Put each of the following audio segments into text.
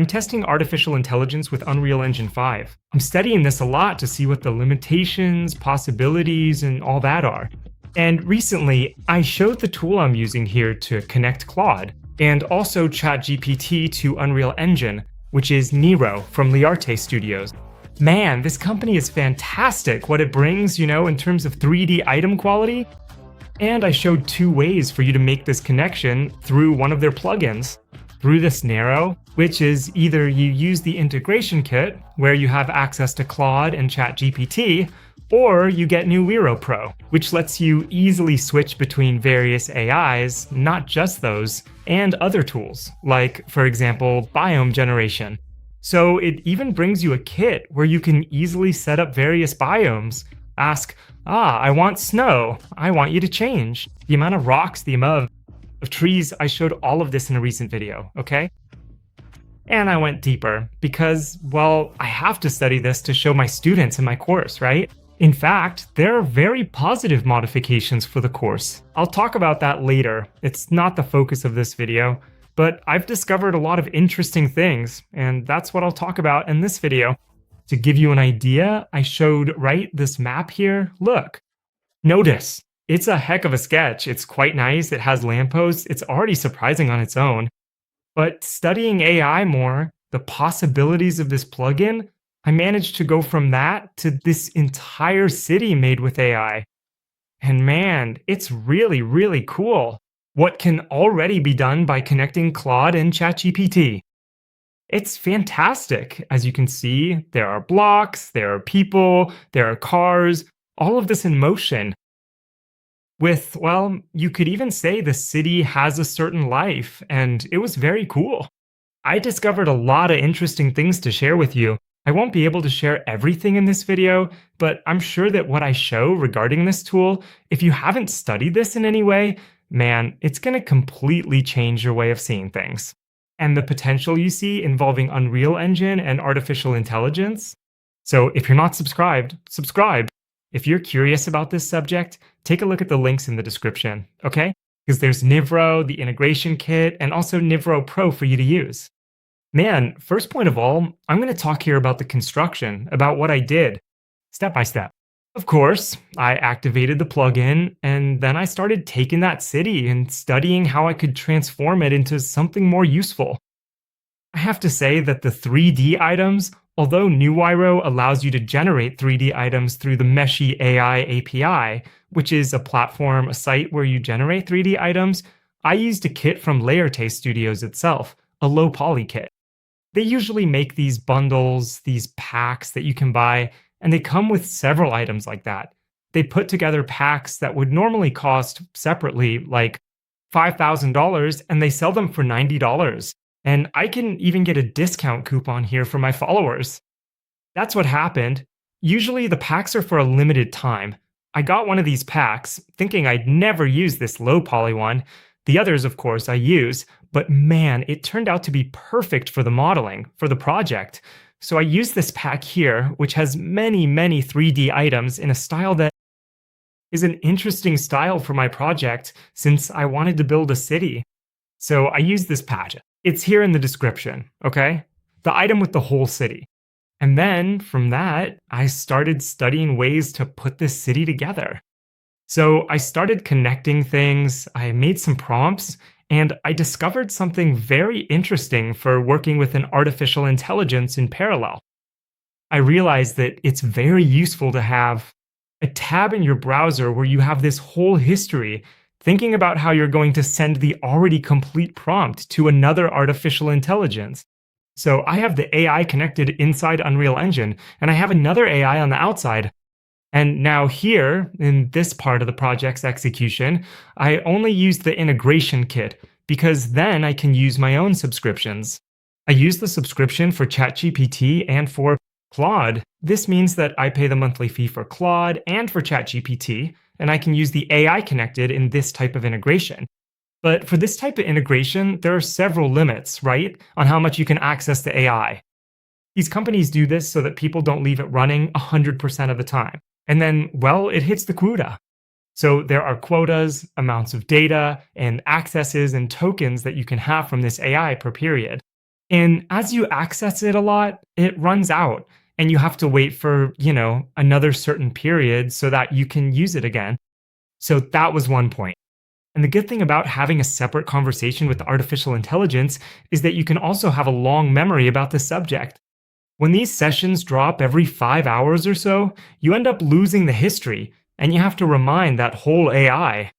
I'm testing artificial intelligence with Unreal Engine 5. I'm studying this a lot to see what the limitations, possibilities, and all that are. And recently, I showed the tool I'm using here to connect Claude, and also ChatGPT to Unreal Engine, which is Nero from Liarte Studios. Man, this company is fantastic, what it brings, in terms of 3D item quality. And I showed two ways for you to make this connection through one of their plugins. Through this Nero, which is either you use the integration kit, where you have access to Claude and ChatGPT, or you get Nuero Pro, which lets you easily switch between various AIs, not just those, and other tools, like, for example, biome generation. So it even brings you a kit where you can easily set up various biomes. Ask, I want snow. I want you to change the amount of rocks, the amount of trees. I showed all of this in a recent video, okay? And I went deeper because, well, I have to study this to show my students in my course, right? In fact, there are very positive modifications for the course. I'll talk about that later. It's not the focus of this video, but I've discovered a lot of interesting things, and that's what I'll talk about in this video. To give you an idea, I showed, this map here. Look, notice, it's a heck of a sketch. It's quite nice. It has lampposts. It's already surprising on its own. But studying AI more, the possibilities of this plugin, I managed to go from that to this entire city made with AI. And man, it's really, really cool what can already be done by connecting Claude and ChatGPT. It's fantastic. As you can see, there are blocks, there are people, there are cars, all of this in motion. With, well, you could even say the city has a certain life, and it was very cool. I discovered a lot of interesting things to share with you. I won't be able to share everything in this video, but I'm sure that what I show regarding this tool, if you haven't studied this in any way, man, it's going to completely change your way of seeing things. And the potential you see involving Unreal Engine and artificial intelligence. So if you're not subscribed, subscribe. If you're curious about this subject, take a look at the links in the description, okay? Because there's Nivro, the integration kit, and also Nivro Pro for you to use. Man, first point of all, I'm going to talk here about the construction, about what I did, step by step. Of course, I activated the plugin, and then I started taking that city and studying how I could transform it into something more useful. I have to say that the 3D items, although Nuiro allows you to generate 3D items through the Meshi AI API, which is a platform, a site where you generate 3D items, I used a kit from Liarte Studios itself, a low poly kit. They usually make these bundles, these packs that you can buy, and they come with several items like that. They put together packs that would normally cost separately like $5,000, and they sell them for $90. And I can even get a discount coupon here for my followers. That's what happened. Usually the packs are for a limited time. I got one of these packs, thinking I'd never use this low poly one. The others, of course, I use, but man, it turned out to be perfect for the modeling, for the project. So I used this pack here, which has many, many 3D items in a style that is an interesting style for my project since I wanted to build a city. So I used this pack. It's here in the description, okay? The item with the whole city. And then from that, I started studying ways to put this city together. So I started connecting things, I made some prompts, and I discovered something very interesting for working with an artificial intelligence in parallel. I realized that it's very useful to have a tab in your browser where you have this whole history, thinking about how you're going to send the already complete prompt to another artificial intelligence. So I have the AI connected inside Unreal Engine, and I have another AI on the outside. And now here, in this part of the project's execution, I only use the integration kit, because then I can use my own subscriptions. I use the subscription for ChatGPT and for Claude. This means that I pay the monthly fee for Claude and for ChatGPT, and I can use the AI connected in this type of integration. But for this type of integration, there are several limits, right, on how much you can access the AI. These companies do this so that people don't leave it running 100% of the time. And then, well, it hits the quota. So there are quotas, amounts of data, and accesses and tokens that you can have from this AI per period. And as you access it a lot, it runs out and you have to wait for, another certain period so that you can use it again. So that was one point. And the good thing about having a separate conversation with artificial intelligence is that you can also have a long memory about the subject. When these sessions drop every 5 hours or so, you end up losing the history and you have to remind that whole AI.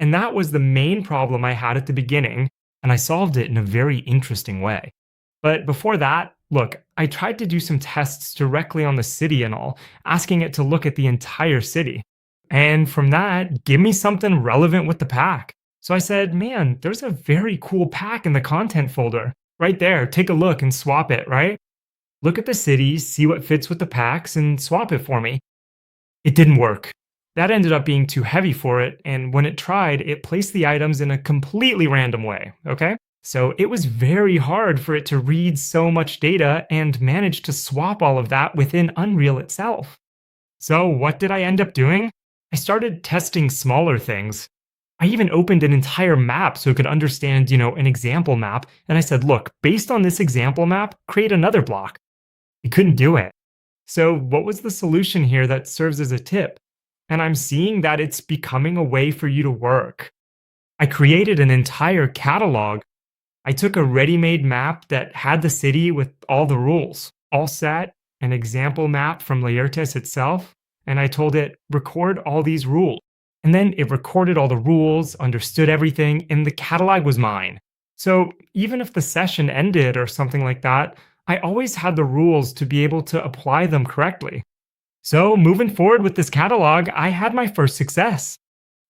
And that was the main problem I had at the beginning, and I solved it in a very interesting way. But before that, look, I tried to do some tests directly on the city and all, asking it to look at the entire city. And from that, give me something relevant with the pack. So I said, man, there's a very cool pack in the content folder. Right there, take a look and swap it, right? Look at the cities, see what fits with the packs, and swap it for me. It didn't work. That ended up being too heavy for it, and when it tried, it placed the items in a completely random way, okay? So it was very hard for it to read so much data and manage to swap all of that within Unreal itself. So what did I end up doing? I started testing smaller things. I even opened an entire map so it could understand, an example map, and I said, look, based on this example map, create another block. It couldn't do it. So what was the solution here that serves as a tip? And I'm seeing that it's becoming a way for you to work. I created an entire catalog. I took a ready-made map that had the city with all the rules, all set, an example map from Laertes itself, and I told it, record all these rules. And then it recorded all the rules, understood everything, and the catalog was mine. So even if the session ended or something like that, I always had the rules to be able to apply them correctly. So moving forward with this catalog, I had my first success.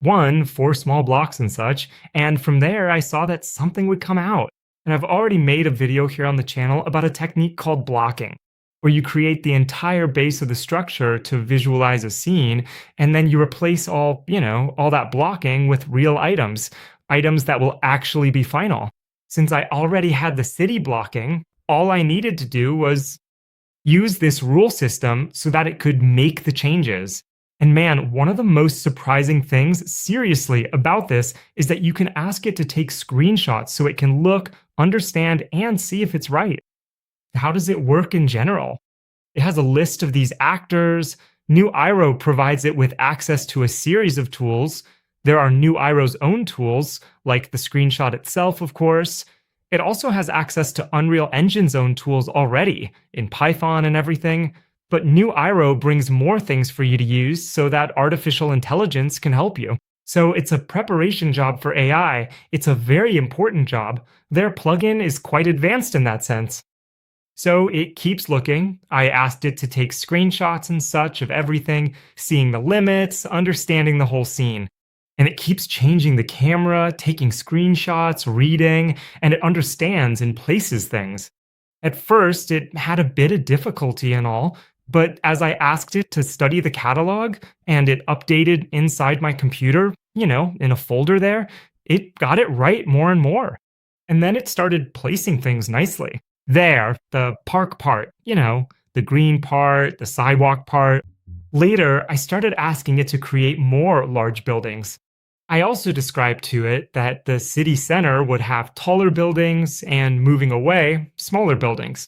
4 small blocks and such, and from there I saw that something would come out. And I've already made a video here on the channel about a technique called blocking, where you create the entire base of the structure to visualize a scene, and then you replace all that blocking with real items that will actually be final. Since I already had the city blocking, all I needed to do was use this rule system so that it could make the changes. And man, one of the most surprising things, seriously, about this is that you can ask it to take screenshots so it can look, understand, and see if it's right. How does it work in general? It has a list of these actors. New Iroh provides it with access to a series of tools. There are New Iroh's own tools, like the screenshot itself, of course. It also has access to Unreal Engine's own tools already, in Python and everything, but New Iroh brings more things for you to use so that artificial intelligence can help you. So it's a preparation job for AI. It's a very important job. Their plugin is quite advanced in that sense. So it keeps looking. I asked it to take screenshots and such of everything, seeing the limits, understanding the whole scene. And it keeps changing the camera, taking screenshots, reading, and it understands and places things. At first, it had a bit of difficulty and all, but as I asked it to study the catalog and it updated inside my computer, in a folder there, it got it right more and more. And then it started placing things nicely. There, the park part, the green part, the sidewalk part. Later, I started asking it to create more large buildings. I also described to it that the city center would have taller buildings and moving away, smaller buildings.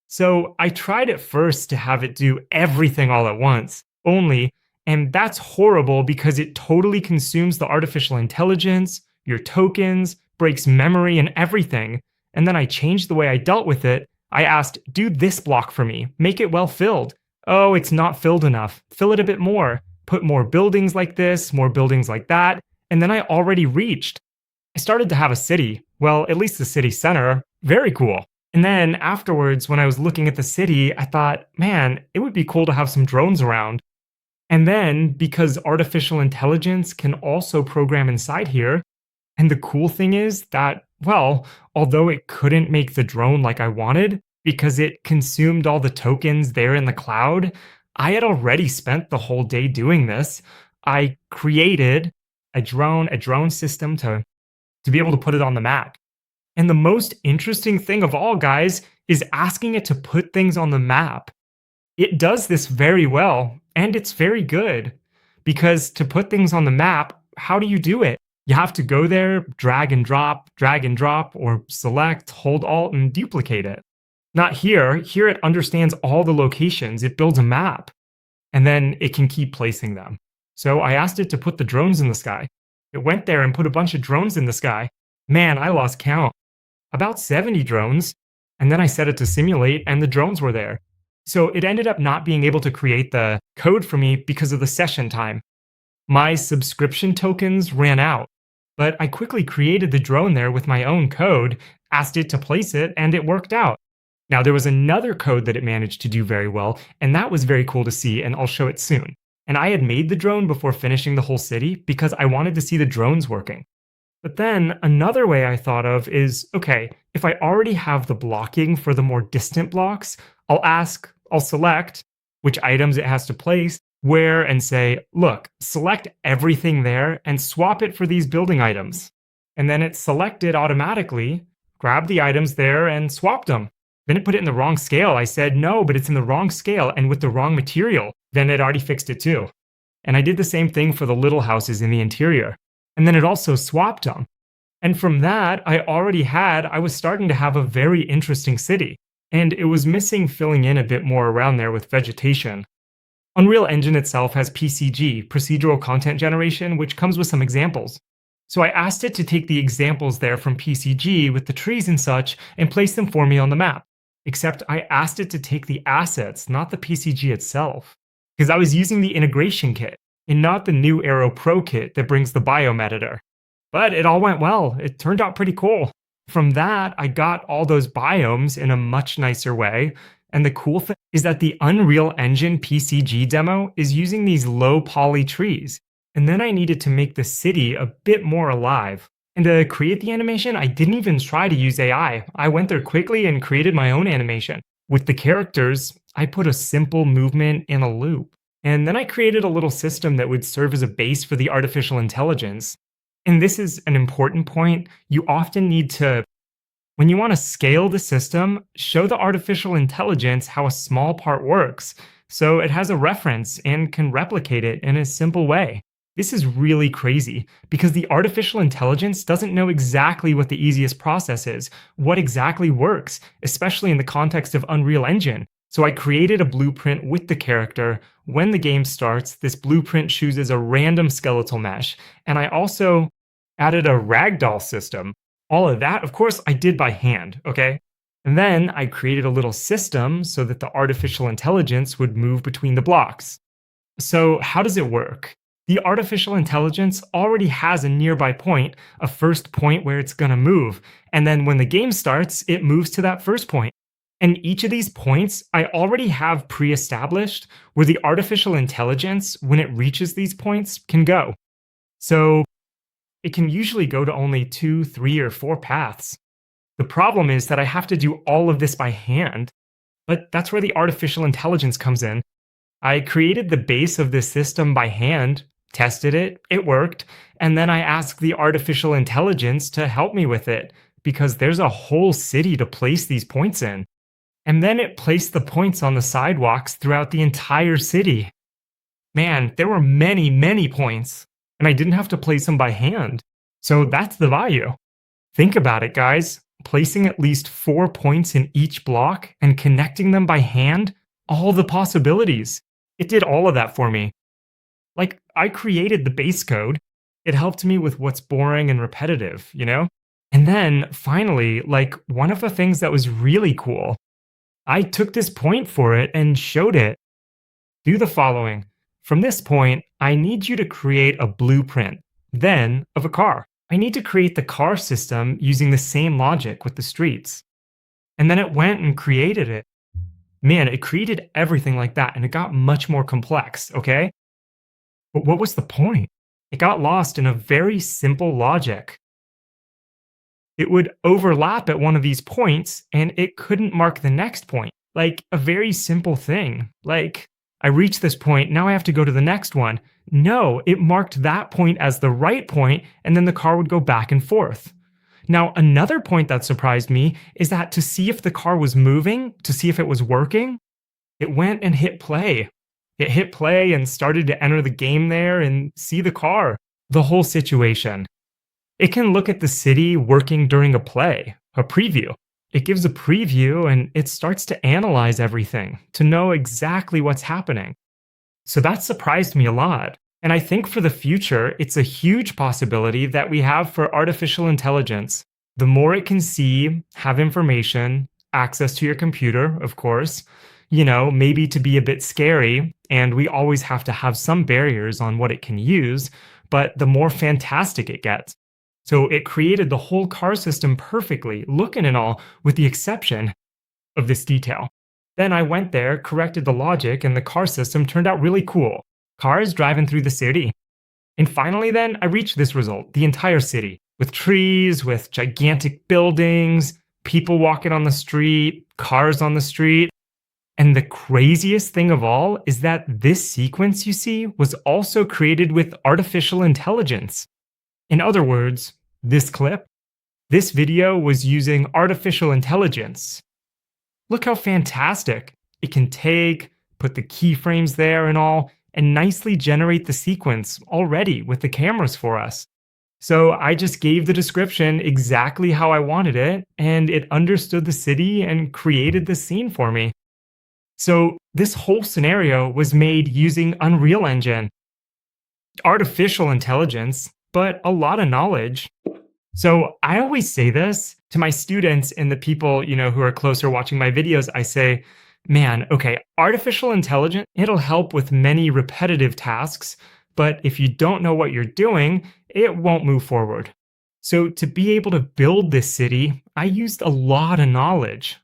So I tried at first to have it do everything all at once, and that's horrible because it totally consumes the artificial intelligence, your tokens, breaks memory and everything. And then I changed the way I dealt with it. I asked, do this block for me, make it well filled. Oh, it's not filled enough. Fill it a bit more. Put more buildings like this, more buildings like that, and then I already reached. I started to have a city, well, at least the city center, very cool. And then afterwards, when I was looking at the city, I thought, man, it would be cool to have some drones around. And then, because artificial intelligence can also program inside here, and the cool thing is that, well, although it couldn't make the drone like I wanted, because it consumed all the tokens there in the cloud, I had already spent the whole day doing this. I created a drone system to be able to put it on the map. And the most interesting thing of all, guys, is asking it to put things on the map. It does this very well, and it's very good. Because to put things on the map, how do you do it? You have to go there, drag and drop, or select, hold Alt, and duplicate it. Not here. Here it understands all the locations. It builds a map, and then it can keep placing them. So I asked it to put the drones in the sky. It went there and put a bunch of drones in the sky. Man, I lost count. About 70 drones. And then I set it to simulate, and the drones were there. So it ended up not being able to create the code for me because of the session time. My subscription tokens ran out, but I quickly created the drone there with my own code, asked it to place it, and it worked out. Now, there was another code that it managed to do very well, and that was very cool to see, and I'll show it soon. And I had made the drone before finishing the whole city because I wanted to see the drones working. But then another way I thought of is, okay, if I already have the blocking for the more distant blocks, I'll select which items it has to place, where, and say, look, select everything there and swap it for these building items. And then it selected automatically, grabbed the items there and swapped them. Then it put it in the wrong scale. I said, no, but it's in the wrong scale and with the wrong material. Then it already fixed it too. And I did the same thing for the little houses in the interior. And then it also swapped them. And from that, I was starting to have a very interesting city. And it was missing filling in a bit more around there with vegetation. Unreal Engine itself has PCG, Procedural Content Generation, which comes with some examples. So I asked it to take the examples there from PCG with the trees and such and place them for me on the map. Except I asked it to take the assets, not the PCG itself. Because I was using the integration kit, and not the new Aero Pro kit that brings the biome editor. But it all went well. It turned out pretty cool. From that, I got all those biomes in a much nicer way. And the cool thing is that the Unreal Engine PCG demo is using these low poly trees. And then I needed to make the city a bit more alive. And to create the animation, I didn't even try to use AI. I went there quickly and created my own animation. With the characters, I put a simple movement in a loop. And then I created a little system that would serve as a base for the artificial intelligence. And this is an important point. You often need to, when you want to scale the system, show the artificial intelligence how a small part works, so it has a reference and can replicate it in a simple way. This is really crazy because the artificial intelligence doesn't know exactly what the easiest process is, what exactly works, especially in the context of Unreal Engine. So I created a blueprint with the character. When the game starts, this blueprint chooses a random skeletal mesh, and I also added a ragdoll system. All of that, of course, I did by hand, okay? And then I created a little system so that the artificial intelligence would move between the blocks. So how does it work? The artificial intelligence already has a nearby point, a first point where it's going to move. And then when the game starts, it moves to that first point. And each of these points I already have pre-established where the artificial intelligence, when it reaches these points, can go. So it can usually go to only 2, 3, or 4 paths. The problem is that I have to do all of this by hand, but that's where the artificial intelligence comes in. I created the base of this system by hand, tested it, it worked, and then I asked the artificial intelligence to help me with it, because there's a whole city to place these points in. And then it placed the points on the sidewalks throughout the entire city. Man, there were many, many points, and I didn't have to place them by hand. So that's the value. Think about it, guys. Placing at least 4 points in each block and connecting them by hand, all the possibilities. It did all of that for me. Like, I created the base code. It helped me with what's boring and repetitive, you know? And then, finally, like, one of the things that was really cool, I took this point for it and showed it. Do the following. From this point, I need you to create a blueprint, then, of a car. I need to create the car system using the same logic with the streets. And then it went and created it. Man, it created everything like that, and it got much more complex, okay? But what was the point? It got lost in a very simple logic. It would overlap at one of these points, and it couldn't mark the next point. Like, a very simple thing. Like, I reached this point, now I have to go to the next one. No, it marked that point as the right point, and then the car would go back and forth. Now, another point that surprised me is that to see if the car was moving, to see if it was working, it went and hit play. It hit play and started to enter the game there and see the car. The whole situation. It can look at the city working during a play, a preview. It gives a preview and it starts to analyze everything to know exactly what's happening. So that surprised me a lot. And I think for the future, it's a huge possibility that we have for artificial intelligence. The more it can see, have information, access to your computer, of course, maybe to be a bit scary, and we always have to have some barriers on what it can use, but the more fantastic it gets. So it created the whole car system perfectly, looking and all, with the exception of this detail. Then I went there, corrected the logic, and the car system turned out really cool. Cars driving through the city. And finally, then, I reached this result, the entire city, with trees, with gigantic buildings, people walking on the street, cars on the street. And the craziest thing of all is that this sequence you see was also created with artificial intelligence. In other words, this video was using artificial intelligence. Look how fantastic. It can take, put the keyframes there and all, and nicely generate the sequence already with the cameras for us. So I just gave the description exactly how I wanted it, and it understood the city and created the scene for me. So this whole scenario was made using Unreal Engine. Artificial intelligence, but a lot of knowledge. So I always say this to my students and the people, who are closer watching my videos. I say, man, okay, artificial intelligence, it'll help with many repetitive tasks, but if you don't know what you're doing, it won't move forward. So to be able to build this city, I used a lot of knowledge.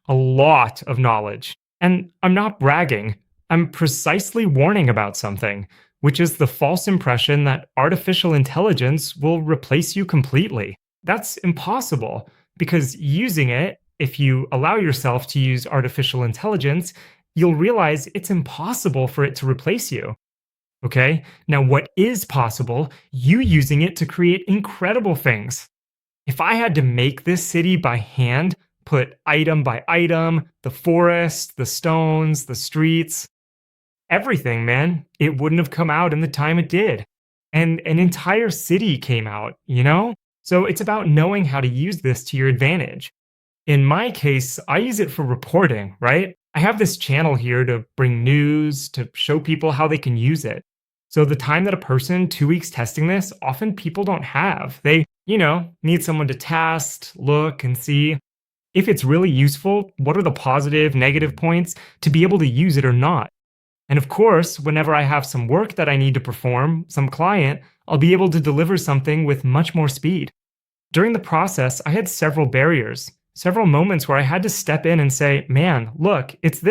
And I'm not bragging. I'm precisely warning about something, which is the false impression that artificial intelligence will replace you completely. That's impossible, because using it, if you allow yourself to use artificial intelligence, you'll realize it's impossible for it to replace you. Okay? Now, what is possible? You using it to create incredible things. If I had to make this city by hand, put item by item, the forest, the stones, the streets, everything, man, it wouldn't have come out in the time it did. And an entire city came out, So it's about knowing how to use this to your advantage. In my case, I use it for reporting, right? I have this channel here to bring news, to show people how they can use it. So the time that a person 2 weeks testing this, often people don't have. They, need someone to test, look, and see if it's really useful, what are the positive, negative points to be able to use it or not. And of course, whenever I have some work that I need to perform, some client, I'll be able to deliver something with much more speed. During the process, I had several barriers, several moments where I had to step in and say, man, look, it's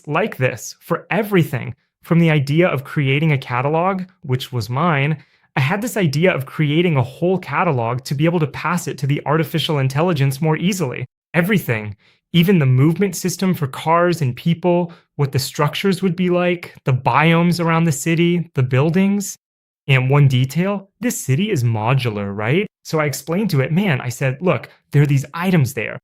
like this for everything. From the idea of creating a catalog, which was mine, I had this idea of creating a whole catalog to be able to pass it to the artificial intelligence more easily. Everything, even the movement system for cars and people, what the structures would be like, the biomes around the city, the buildings. And one detail, this city is modular, right? So I explained to it, I said, look, there are these items there.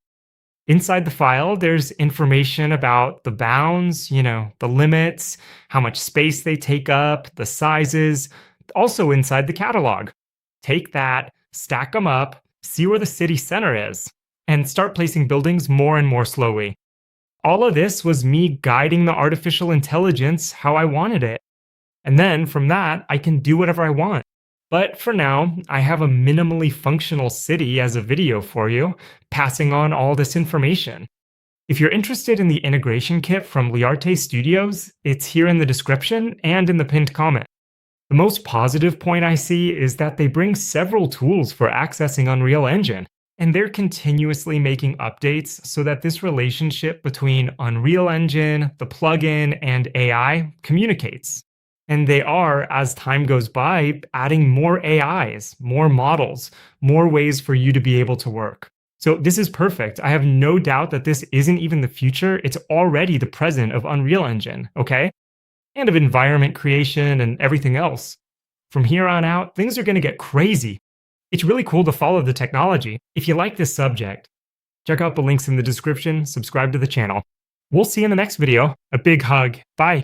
Inside the file, there's information about the bounds, the limits, how much space they take up, the sizes, also inside the catalog. Take that, stack them up, see where the city center is, and start placing buildings more and more slowly. All of this was me guiding the artificial intelligence how I wanted it. And then from that, I can do whatever I want. But for now, I have a minimally functional city as a video for you, passing on all this information. If you're interested in the integration kit from Liarte Studios, it's here in the description and in the pinned comment. The most positive point I see is that they bring several tools for accessing Unreal Engine, and they're continuously making updates so that this relationship between Unreal Engine, the plugin, and AI communicates. And they are, as time goes by, adding more AIs, more models, more ways for you to be able to work. So this is perfect. I have no doubt that this isn't even the future. It's already the present of Unreal Engine, okay? And of environment creation and everything else. From here on out, things are going to get crazy. It's really cool to follow the technology. If you like this subject, check out the links in the description, subscribe to the channel. We'll see you in the next video. A big hug. Bye.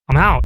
I'm out.